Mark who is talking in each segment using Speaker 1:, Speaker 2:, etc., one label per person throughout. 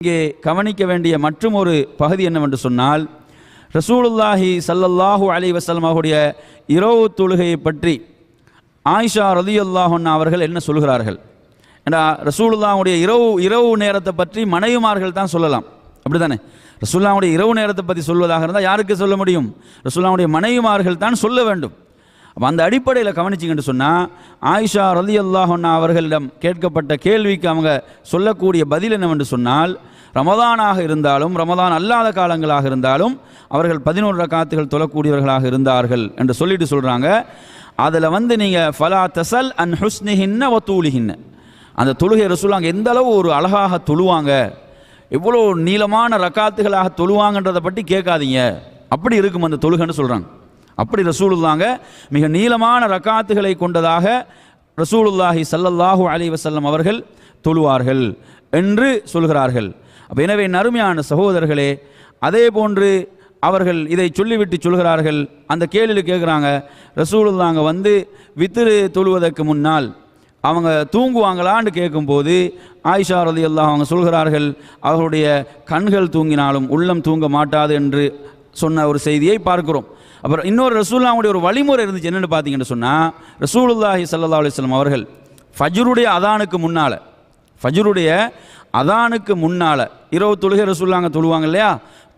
Speaker 1: இங்கே கவனிக்க வேண்டிய மற்றும் ஒரு பகுதி என்னவென்று சொன்னால், ரசூலுல்லாஹி ஸல்லல்லாஹு அலைஹி வஸல்லம் அவருடைய இரவு தொழுகையை பற்றி ஆயிஷா ரலியல்லாஹு அன்ஹா அவர்கள் என்ன சொல்கிறார்கள்? ஏன்னா ரசூலுல்லாஹுடைய இரவு நேரத்தை பற்றி மனைவிமார்கள் தான் சொல்லலாம், அப்படி தானே? ரசூலுல்லாஹுடைய இரவு நேரத்தை பற்றி சொல்வதாக இருந்தால் யாருக்கு சொல்ல முடியும்? ரசூலுல்லாஹுடைய மனைவிமார்கள் தான் சொல்ல வேண்டும். அப்போ அந்த அடிப்படையில் கவனிச்சிங்கன்னு சொன்னால், ஆயிஷா ரலியல்லாஹு அன்ஹா அவர்களிடம் கேட்கப்பட்ட கேள்விக்கு அவங்க சொல்லக்கூடிய பதில் என்னவென்று சொன்னால், ரமதானாக இருந்தாலும் ரமதான் அல்லாத காலங்களாக இருந்தாலும் அவர்கள் 11 ரக்காத்துகள் தொழக்கூடியவர்களாக இருந்தார்கள் என்று சொல்லிட்டு சொல்கிறாங்க. அதில் நீங்கள் ஃபலா தசல் அன் ஹுஸ்னிஹின்ன வ தூலிஹின்ன, அந்த தொழுகை ரசூலுல்லாஹ் எந்த அளவு ஒரு அழகாக தொழுவாங்க, எவ்வளோ நீளமான ரக்காத்துகளாக தொழுவாங்கன்றதை பற்றி கேட்காதீங்க, அப்படி இருக்கும் அந்த தொழுகைன்னு சொல்கிறாங்க. அப்படி ரசூலுல்லாஹ் மிக நீளமான ரக்காத்துகளை கொண்டதாக ரசூலுல்லாஹி ஸல்லல்லாஹு அலைஹி வஸல்லம் அவர்கள் தொழுவார்கள் என்று சொல்கிறார்கள். அப்போ எனவே நறுமையான சகோதரர்களே, அதே போன்று அவர்கள் இதை சொல்லிவிட்டு சொல்கிறார்கள். அந்த கேள்வியில் கேட்குறாங்க, ரசூலுல்லாஹ் வித்ரு தொழுவதற்கு முன்னால் அவங்க தூங்குவாங்களான்னு கேட்கும்போது ஆயிஷா ரலியல்லாஹு அவங்க சொல்கிறார்கள், அவர்களுடைய கண்கள் தூங்கினாலும் உள்ளம் தூங்க மாட்டாது என்று சொன்ன ஒரு செய்தியை பார்க்கிறோம். அப்புறம் இன்னொரு ரசூலுல்லாஹுடைய ஒரு வழிமுறை இருந்துச்சு, என்னென்னு பார்த்தீங்கன்னு சொன்னால், ரசூலுல்லாஹி ஸல்லல்லாஹு அலைஹி வஸல்லம் அவர்கள் ஃபஜ்ருடைய அதானுக்கு முன்னால் இரவு தொழுகை ரசூலுல்லாஹ் தொழுவாங்க இல்லையா,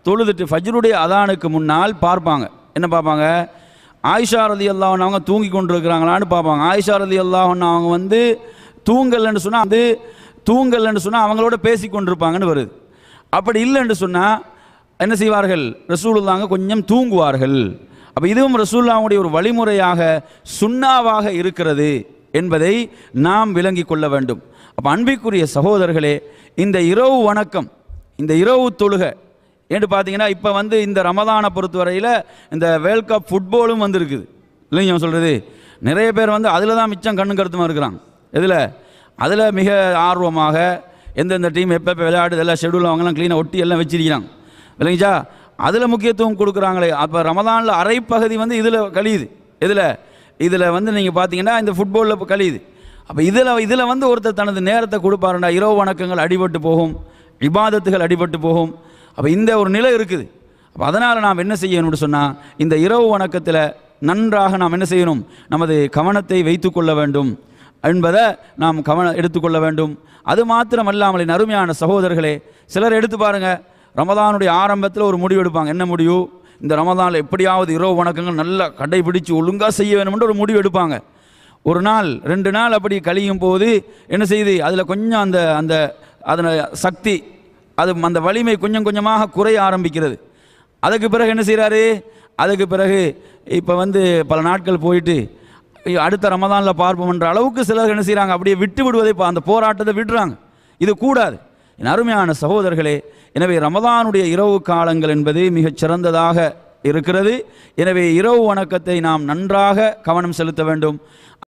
Speaker 1: தொழுதுட்டு ஃபஜ்ருடைய அதானுக்கு முன்னால் பார்ப்பாங்க. என்ன பார்ப்பாங்க? ஆயிஷா ரலியல்லாஹு அன்ஹா அவங்க தூங்கி கொண்டு இருக்கிறாங்களான்னு பார்ப்பாங்க. ஆயிஷா ரலியல்லாஹு அன்ஹா அவங்க தூங்கலைன்னு சொன்னால் அவங்களோட பேசி கொண்டிருப்பாங்கன்னு வருது. அப்படி இல்லைன்னு சொன்னால் என்ன செய்வார்கள்? ரசூலுல்லாஹ் கொஞ்சம் தூங்குவார்கள். அப்போ இதுவும் ரசூலுல்லாஹுடைய ஒரு வழிமுறையாக சுன்னாவாக இருக்கிறது என்பதை நாம் விளங்கி கொள்ள வேண்டும். அப்போ அன்பிற்குரிய சகோதரர்களே, இந்த இரவு வணக்கம், இந்த இரவு தொழுகை என்று பார்த்தீங்கன்னா, இப்போ இந்த ரமதானை பொறுத்தவரையில் இந்த வேர்ல்ட் கப் ஃபுட்பாலும் வந்திருக்குது இல்லைங்க சொல்கிறது. நிறைய பேர் அதில் தான் மிச்சம் கண்ணு கருத்துமாக இருக்கிறாங்க. அதில் மிக ஆர்வமாக எந்தெந்த டீம் எப்போ விளையாடுது எல்லாம் ஷெடியூல் அவங்கெல்லாம் க்ளீனாக ஒட்டி எல்லாம் வச்சிருக்கிறாங்க இல்லைங்கச்சா. அதில் முக்கியத்துவம் கொடுக்குறாங்களே. அப்போ ரமதானில் அரைப்பகுதி இதில் கழியுது. இதில் நீங்கள் பார்த்தீங்கன்னா இந்த ஃபுட்பாலில் இப்போ கழியுது. அப்போ இதில் ஒருத்தர் தனது நேரத்தை கொடுப்பாருண்டா, இரவு வணக்கங்கள் அடிபட்டு போகும், இபாதத்துகள் அடிபட்டு போகும். அப்போ இந்த ஒரு நிலை இருக்குது. அப்போ அதனால் நாம் என்ன செய்யணும்னு சொன்னால், இந்த இரவு வணக்கத்தில் நன்றாக நாம் என்ன செய்யணும்? நமது கவனத்தை வைத்து கொள்ள வேண்டும் என்பதை நாம் எடுத்துக்கொள்ள வேண்டும். அது மாத்திரமல்லாமல் அருமையான சகோதரர்களே, சிலர் எடுத்து பாருங்கள், ரமதானுடைய ஆரம்பத்தில் ஒரு முடிவு எடுப்பாங்க. என்ன முடிவு? இந்த ரமதானில் எப்படியாவது இரவு வணக்கங்கள் நல்லா கடைபிடிச்சு ஒழுங்காக செய்ய வேணும்ன்ற ஒரு முடிவு எடுப்பாங்க. ஒரு நாள் 2 நாள் அப்படி கழியும் போது என்ன செய்யுது? அதில் கொஞ்சம் அதன சக்தி, அந்த வலிமை கொஞ்சம் கொஞ்சமாக குறைய ஆரம்பிக்கிறது. அதுக்கு பிறகு என்ன செய்கிறாரு? அதுக்கு பிறகு இப்போ பல நாட்கள் போயிட்டு அடுத்த ரமதானில் பார்ப்போம்ன்ற அளவுக்கு சிலர் என்ன செய்கிறாங்க? அப்படியே விட்டு விடுவதை, அந்த போராட்டத்தை விடுறாங்க. இது கூடாது. என் அருமையான சகோதரர்களே, எனவே ரமதானுடைய இரவு காலங்கள் என்பது மிகச் சிறந்ததாக இருக்கிறது. எனவே இரவு வணக்கத்தை நாம் நன்றாக கவனம் செலுத்த வேண்டும்.